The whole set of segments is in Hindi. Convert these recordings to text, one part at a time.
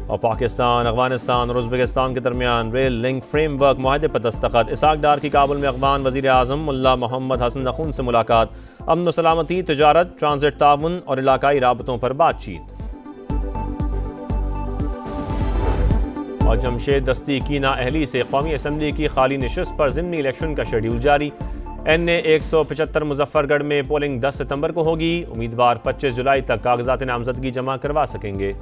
और पाकिस्तान, अफगानिस्तान और उज़्बेकिस्तान के दरमियान रेल लिंक फ्रेमवर्क मुआहदे पर दस्तखत। इसहाक डार की काबुल में अफगान वज़ीर आज़म मुल्ला मोहम्मद हसन नखून से मुलाकात। अमन व सलामती, तिजारत, ट्रांजिट ताउन और इलाकाई राबतों पर बातचीत। और जमशेद दस्ती की नाअहली से कौमी असम्बली की खाली नशिस्त पर ज़िमनी इलेक्शन का शेड्यूल जारी। NA 175 मुजफ्फरगढ़ में पोलिंग 10 सितंबर को होगी। उम्मीदवार 25 जुलाई तक कागजात नामजदगी जमा करवा सकेंगे।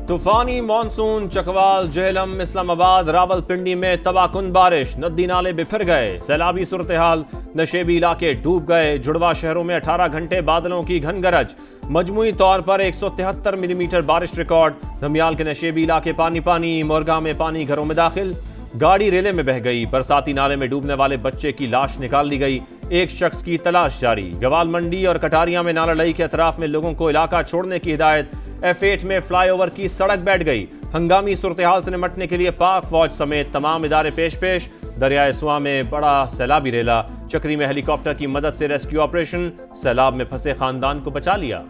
तूफानी मानसून, चकवाल, जेहलम, इस्लामाबाद, रावलपिंडी में तबाहकुन बारिश, नदी नाले बिफर गए। सैलाबी सूरत हाल, नशेबी इलाके डूब गए। जुड़वा शहरों में 18 घंटे बादलों की घन गरज। मजमूई तौर पर 173 मिलीमीटर बारिश रिकॉर्ड। नमियाल के नशेबी इलाके पानी पानी। मोरगा में पानी घरों में दाखिल। गाड़ी रेले में बह गई। बरसाती नाले में डूबने वाले बच्चे की लाश निकाल ली गई। एक शख्स की तलाश जारी। गवाल मंडी और कटारिया में नाला लई के अतराफ में लोगों को इलाका छोड़ने की हिदायत। F8 में फ्लाईओवर की सड़क बैठ गई। हंगामी सूरत हाल से निपटने के लिए पाक फौज समेत तमाम इदारे पेश। दरियाए सुआ में बड़ा सैलाबी रेला। चक्री में हेलीकॉप्टर की मदद से रेस्क्यू ऑपरेशन। सैलाब में फंसे खानदान को बचा लिया।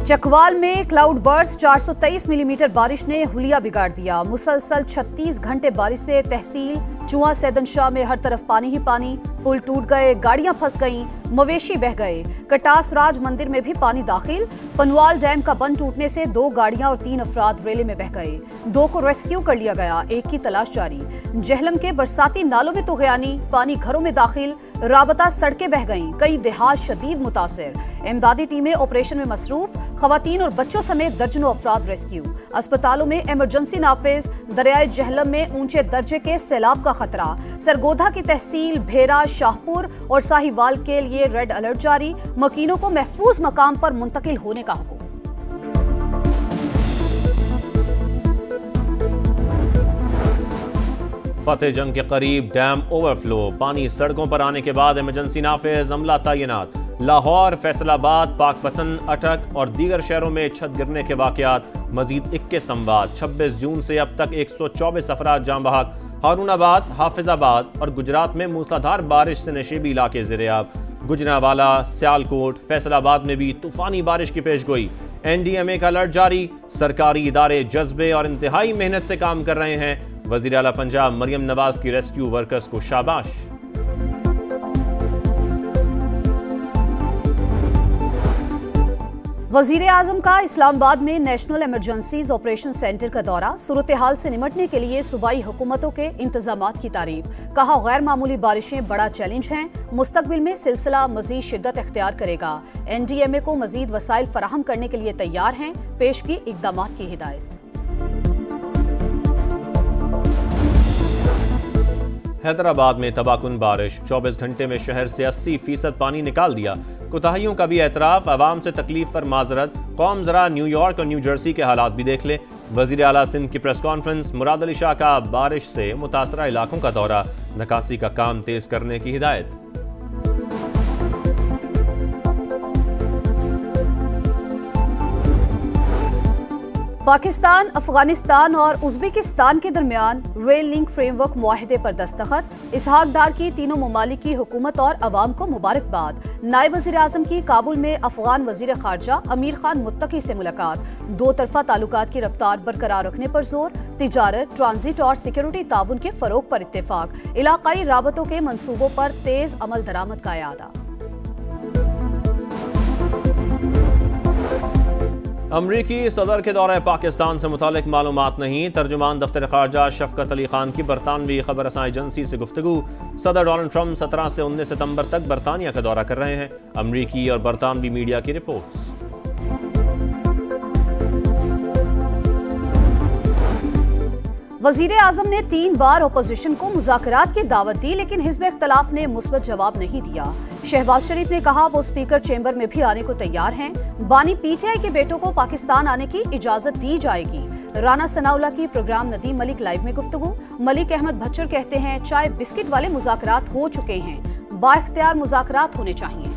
चकवाल में क्लाउड बर्स्ट, 423 मिलीमीटर बारिश ने हुलिया बिगाड़ दिया। मुसलसल 36 घंटे बारिश से तहसील चुआ सैदन शाह में हर तरफ पानी ही पानी। पुल टूट गए, गाड़ियां फंस गईं, मवेशी बह गए। कटास राज मंदिर में भी पानी दाखिल। पनवाल डैम का बंद टूटने से 2 गाड़ियां और 3 अफराद रेले में बह गए। 2 को रेस्क्यू कर लिया गया, 1 की तलाश जारी। जेहलम के बरसाती नालों में तुगयानी, पानी घरों में दाखिल। राबता सड़कें बह गईं, कई देहात शदीद मुतासिर। इमदादी टीमें ऑपरेशन में मसरूफ। खवातीन और बच्चों समेत दर्जनों अफराद रेस्क्यू। अस्पतालों में इमरजेंसी नाफिज। दरियाए जेहलम में ऊंचे दर्जे के सैलाब का खतरा। सरगोधा की तहसील भेरा, शाहपुर और साहिवाल के लिए रेड अलर्ट जारी। मकीनों को महफूज मकाम पर मुंतकिल होने का हुक्म। फतेह जंग के करीब डैम ओवरफ्लो। पानी सड़कों पर आने के बाद इमरजेंसी नाफिज, अमला तैनात। लाहौर, फैसलाबाद, पाकपतन, अटक और दीगर शहरों में छत गिरने के वाकयात। मजीद 21 अमवात। 26 जून से अब तक 124 अफराद जाँ बहक। हारूनाबाद, हाफिजाबाद और गुजरात में मूसलाधार बारिश से नशेबी इलाके ज़ेर-ए-आब। गुजरांवाला, सियालकोट, फैसलाबाद में भी तूफानी बारिश की पेशगोई। NDMA का अलर्ट जारी। सरकारी इदारे जज्बे और इंतहाई मेहनत से काम कर रहे हैं। वज़ीर आला पंजाब मरियम नवाज की रेस्क्यू वर्कर्स को शाबाश। वज़ीर आज़म का इस्लामाबाद में नेशनल इमरजेंसीज ऑपरेशन सेंटर का दौरा। सूरत हाल से निपटने के लिए सूबाई हुकूमतों के इंतजामात की तारीफ। कहा, गैर मामूली बारिशें बड़ा चैलेंज हैं। मुस्तकबिल में सिलसिला मजीद शिद्दत इख्तियार करेगा। NDMA को मजीद वसाइल फराहम करने के लिए तैयार हैं। पेश की इक़दामात की हिदायत। हैदराबाद में तबाहकुन बारिश। 24 घंटे में शहर से 80% पानी निकाल दिया। कोताहियों का भी एतराफ। अवाम से तकलीफ पर माजरत। कौम जरा न्यूयॉर्क और न्यू जर्सी के हालात भी देख ले। वज़ीर आला सिंध की प्रेस कॉन्फ्रेंस। मुराद अली शाह का बारिश से मुतासरा इलाकों का दौरा। निकासी का काम तेज करने की हिदायत। पाकिस्तान, अफगानिस्तान और उज़्बेकिस्तान के दरमियान रेल लिंक फ्रेमवर्क मुआहदे पर दस्तखत। इसहाक डार की तीनों ममालिक की हुकूमत और अवाम को मुबारकबाद। नायब वज़ीर आज़म की काबुल में अफगान वज़ीर ख़ारजा अमीर खान मुत्तकी से मुलाकात। 2 तरफ़ा ताल्लुकात की रफ्तार बरकरार रखने पर जोर। तिजारत, ट्रांजिट और सिक्योरिटी ताउन के फ़रोग़ पर इत्तेफाक। इलाकाई राबतों के मंसूबों पर तेज़ अमल दरामद का इरादा। अमरीकी सदर के दौरे पाकिस्तान से मुतालिक मालूमात नहीं। तर्जुमान दफ्तर ख़ारजा शफ़क़त अली ख़ान की बरतानवी ख़बर रसां एजेंसी से गुफ्तगू। सदर डोनाल्ड ट्रंप 17 से 19 सितंबर तक बरतानिया का दौरा कर रहे हैं। अमरीकी और बरतानवी मीडिया की रिपोर्ट्स। वज़ीर आज़म ने 3 बार अपोजिशन को मुज़ाकरात की दावत दी, लेकिन हिज़्ब इख्तिलाफ ने मुस्बत जवाब नहीं दिया। शहबाज शरीफ ने कहा वो स्पीकर चेंबर में भी आने को तैयार हैं। बानी PTI के बेटों को पाकिस्तान आने की इजाजत दी जाएगी। राना सनाउल्लाह की प्रोग्राम नदीम मलिक लाइव में गुफ्तगू। मलिक अहमद भच्चर कहते हैं चाय बिस्किट वाले मुज़ाकरात हो चुके हैं, बाइख्तियार मुज़ाकरात होने चाहिए।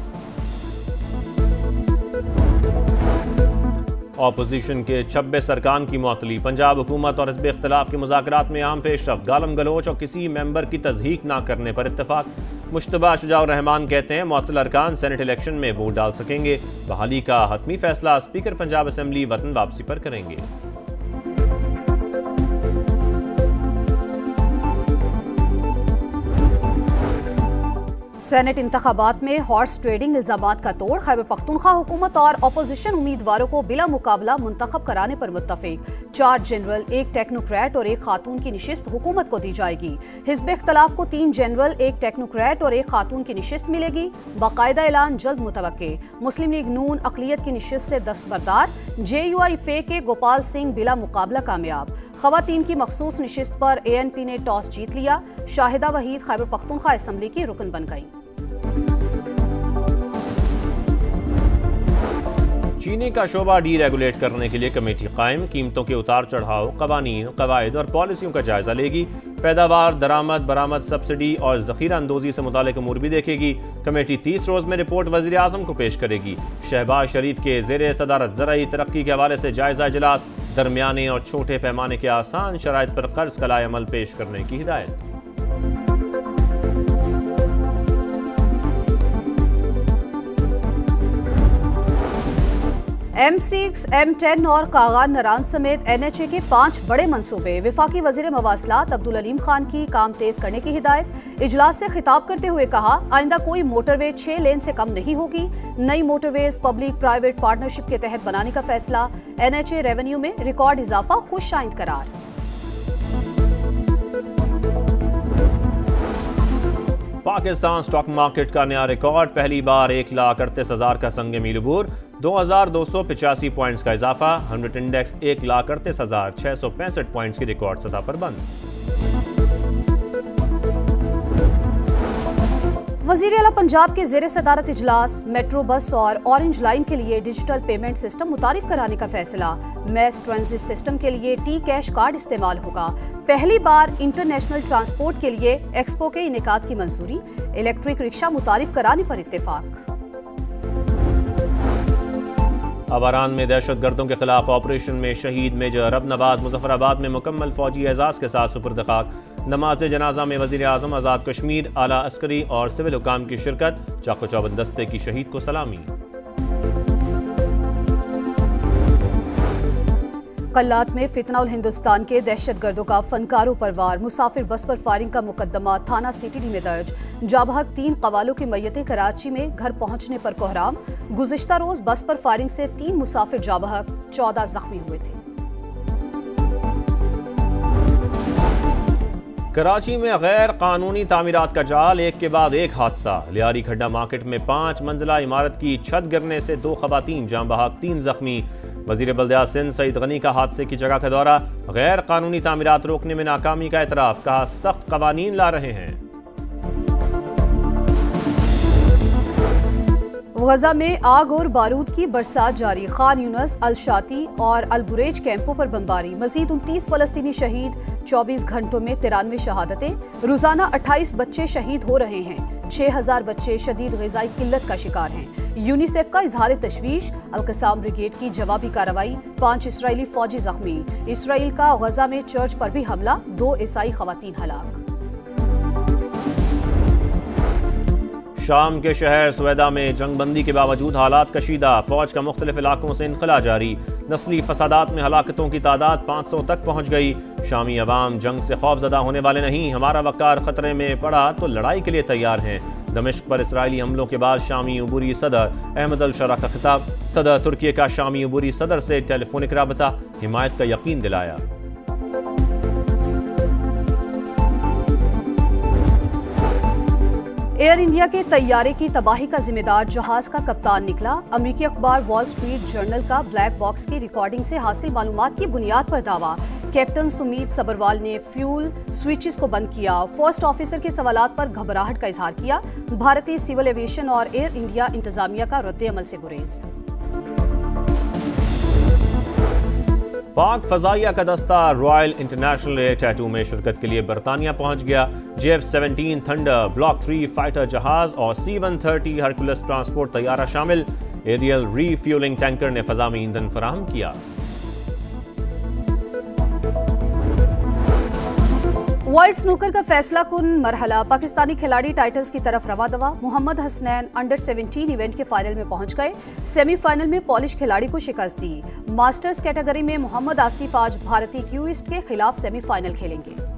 अपोजिशन के 26 अरकान की मुअत्तली। पंजाब हुकूमत और हिज़्ब इख्तिलाफ के मुज़ाकरात में अहम पेशरफ्त। गालम गलोच और किसी मेंबर की तज़हीक न करने पर इत्तफाक। मुश्तबा शुजाउर रहमान कहते हैं मुअत्तल अरकान सेनेट इलेक्शन में वोट डाल सकेंगे। बहाली का हतमी फैसला स्पीकर पंजाब असम्बली वतन वापसी पर करेंगे। सेनेट इंतखाबात में हॉर्स ट्रेडिंग इल्जामात का तोड़। खैबर पख्तूनख्वा हुकूमत और अपोजिशन उम्मीदवारों को बिला मुकाबला मुंतखब कराने पर मुत्तफिक। 4 जनरल, 1 टेक्नोक्रेट और 1 खातून की निशिस्त हुकूमत को दी जाएगी। हिज़्ब इख्तिलाफ को 3 जनरल, 1 टेक्नोक्रेट और 1 खातून की निशिस्त मिलेगी। बाकायदा ऐलान जल्द मुतवक्के। मुस्लिम लीग नून अक़लियत की निशिस्त से दस्तबरदार। JUI फे के गोपाल सिंह बिला मुकाबला कामयाब। ख़वातीन की मखसूस निशिस्त पर ANP ने टॉस जीत लिया। शाहिदा वहीद खैबर पख्तूनख्वा असम्बली की रुकन बन गई। चीनी का शोबा डीरेगुलेट करने के लिए कमेटी कायम। कीमतों के उतार चढ़ाव, कवानीन, कवायद और पॉलिसियों का जायजा लेगी। पैदावार, दरामद, बरामद, सब्सिडी और ज़ख़ीरा अंदोज़ी से मुतालिक अमूर भी देखेगी। कमेटी 30 रोज़ में रिपोर्ट वज़ीर आज़म को पेश करेगी। शहबाज शरीफ के ज़ेरे सदारत ज़राई तरक्की के हवाले से जायजा इजलास। दरमियाने और छोटे पैमाने के आसान शराइत पर कर्ज का लाए अमल पेश करने की हिदायत। M6, M10 और कागान नरान समेत NHA के 5 बड़े मंसूबे। वफाकी वज़ीर मवासलात अब्दुल अलीम खान की काम तेज करने की हिदायत। इजलास से खिताब करते हुए कहा, आइंदा कोई मोटरवे 6 लेन से कम नहीं होगी। नई मोटरवेज पब्लिक प्राइवेट पार्टनरशिप के तहत बनाने का फैसला। NHA रेवेन्यू में रिकॉर्ड इजाफा खुश आइंद करार। पाकिस्तान स्टॉक मार्केट का नया रिकॉर्ड। पहली बार 1,38,000 का संग मील अबूर। 2,285 पॉइंट्स का इजाफा। 100 इंडेक्स 1,38,665 पॉइंट्स की रिकॉर्ड सतह पर बंद। वज़ीर आला पंजाब के ज़ेरे सदारत इजलास। मेट्रो बस और ऑरेंज लाइन के लिए डिजिटल पेमेंट सिस्टम मुतारिफ कराने का फैसला। मैस ट्रांजिट सिस्टम के लिए टी कैश कार्ड इस्तेमाल होगा। पहली बार इंटरनेशनल ट्रांसपोर्ट के लिए एक्सपो के इनेकाद की मंजूरी। इलेक्ट्रिक रिक्शा मुतारिफ कराने पर इत्तेफाक। अवारान में दहशत गर्दों के खिलाफ ऑपरेशन में शहीद मेजर अबनबाद मुजफ्फराबाद में मुकम्मल फौजी एजाज के साथ सुपुर्द खाक। नमाज जनाजा में वज़ीर आज़म आज़ाद कश्मीर, आला अस्करी और सिविल हुकाम की शिरकत। चाको चौबंद दस्ते की शहीद को सलामी। कल्लात में फितना उल हिंदुस्तान के दहशत गर्दों का फनकारों पर वार। मुसाफिर बस पर फायरिंग का मुकदमा थाना CTD में दर्ज। जाबहक 3 कवालों की मैयतें कराची में घर पहुंचने पर कोहराम। गुज़िश्ता रोज बस पर फायरिंग से 3 मुसाफिर जाबहक, 14 जख्मी हुए थे। कराची में गैर कानूनी तामीरात का जाल, एक के बाद एक हादसा। लियारी खड्डा मार्केट में 5 मंजिला इमारत की छत गिरने से 2 खवातीन जान बहक, 3 जख्मी। वज़ीर बल्दियात सिंध सईद गनी का हादसे की जगह का दौरा। गैर कानूनी तामीरात रोकने में नाकामी का एतराफ़। कहा, सख्त कवानीन ला रहे हैं। गजा में आग और बारूद की बरसात जारी। खान यूनस, अल-शाती और अल-बुरेज कैंपों पर बमबारी। मजीद 29 फलस्तीनी शहीद। 24 घंटों में 93 शहादतें। रोजाना 28 बच्चे शहीद हो रहे हैं। 6000 बच्चे शदीद ग़िज़ाई किल्लत का शिकार हैं। यूनिसेफ का इजहार तशवीश। अल-क़साम ब्रिगेड की जवाबी कार्रवाई। 5 इसराइली फौजी जख्मी। इसराइल का गजा में चर्च पर भी हमला। 2 ईसाई खवातीन हलाक। शाम के शहर सवेदा में जंगबंदी के बावजूद हालात कशीदा। फौज का मुख्तलिफ इलाकों से इनखला जारी। नस्ली फसादात में हलाकतों की तादाद 500 तक पहुँच गई। शामी अवाम जंग से खौफजदा होने वाले नहीं। हमारा वक़ार खतरे में पड़ा तो लड़ाई के लिए तैयार हैं। दमिश्क पर इसराइली हमलों के बाद शामी अबूरी सदर अहमद अल शरा का खिताब। सदर तुर्की का शामी अबूरी सदर से टेलीफोनिक राबता। हिमायत का यकीन दिलाया। एयर इंडिया के तैयारे की तबाही का जिम्मेदार जहाज का कप्तान निकला। अमेरिकी अखबार वॉल स्ट्रीट जर्नल का ब्लैक बॉक्स की रिकॉर्डिंग से हासिल मालूमात की बुनियाद पर दावा। कैप्टन सुमीत सबरवाल ने फ्यूल स्विचेस को बंद किया। फर्स्ट ऑफिसर के सवालात पर घबराहट का इजहार किया। भारतीय सिविल एविएशन और एयर इंडिया इंतजामिया का रद्द-ए-अमल से गुरेज। पाक फजाइया का दस्ता रॉयल इंटरनेशनल एयर टैटू में शिरकत के लिए बरतानिया पहुंच गया। JF-17 थंडर, ब्लॉक 3 फाइटर जहाज और C-130 हरकुलस ट्रांसपोर्ट तैयारा शामिल। एरियल रीफ्यूलिंग टैंकर ने फजा में ईंधन फराहम किया। वर्ल्ड स्नूकर का फैसला कुन मरहला, पाकिस्तानी खिलाड़ी टाइटल्स की तरफ रवा दवा। मोहम्मद हसनैन अंडर 17 इवेंट के फाइनल में पहुंच गए। सेमीफाइनल में पॉलिश खिलाड़ी को शिकस्त दी। मास्टर्स कैटेगरी में मोहम्मद आसिफ आज भारतीय क्यूइस्ट के खिलाफ सेमीफाइनल खेलेंगे।